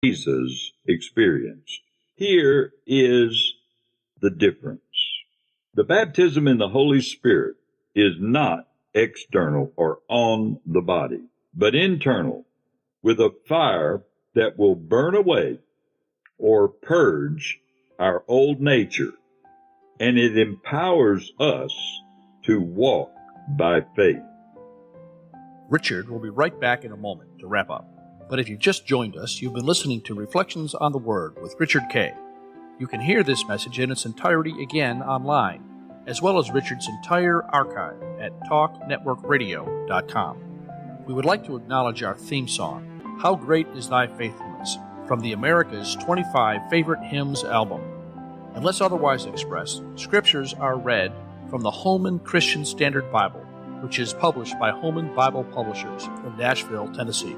Jesus experienced. Here is the difference. The baptism in the Holy Spirit is not external or on the body, but internal, with a fire that will burn away or purge our old nature, and it empowers us to walk by faith. Richard will be right back in a moment to wrap up. But if you've just joined us, you've been listening to Reflections on the Word with Richard Kay. You can hear this message in its entirety again online, as well as Richard's entire archive at talknetworkradio.com. We would like to acknowledge our theme song, How Great Is Thy Faithfulness, from the America's 25 Favorite Hymns album. Unless otherwise expressed, scriptures are read from the Holman Christian Standard Bible, which is published by Holman Bible Publishers in Nashville, Tennessee.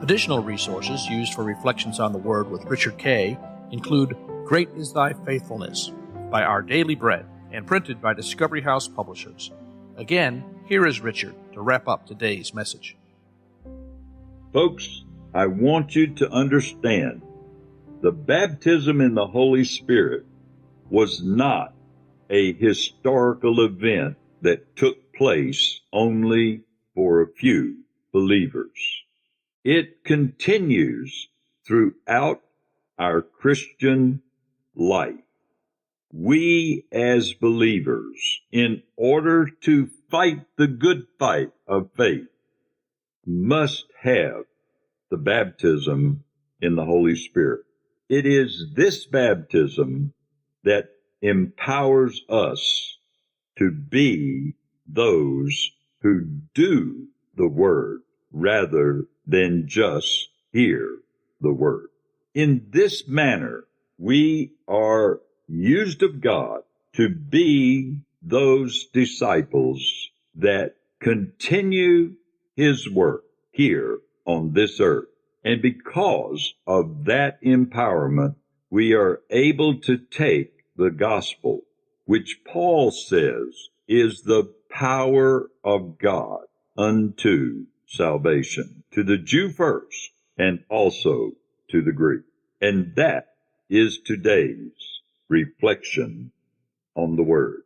Additional resources used for Reflections on the Word with Richard Kay include Great is Thy Faithfulness by Our Daily Bread and printed by Discovery House Publishers. Again, here is Richard to wrap up today's message. Folks, I want you to understand the baptism in the Holy Spirit was not a historical event that took place only for a few believers. It continues throughout our Christian life. We as believers, in order to fight the good fight of faith, must have the baptism in the Holy Spirit. It is this baptism that empowers us to be those who do the Word rather than just hear the Word. In this manner, we are used of God to be those disciples that continue His work here on this earth. And because of that empowerment, we are able to take the gospel, which Paul says is the power of God unto salvation, to the Jew first, and also to the Greek. And that is today's reflection on the Word.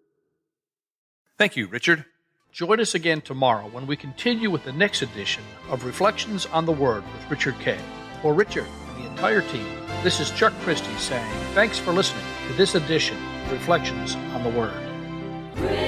Thank you, Richard. Join us again tomorrow when we continue with the next edition of Reflections on the Word with Richard Kay. For Richard and the entire team, this is Chuck Christie saying thanks for listening to this edition of Reflections on the Word.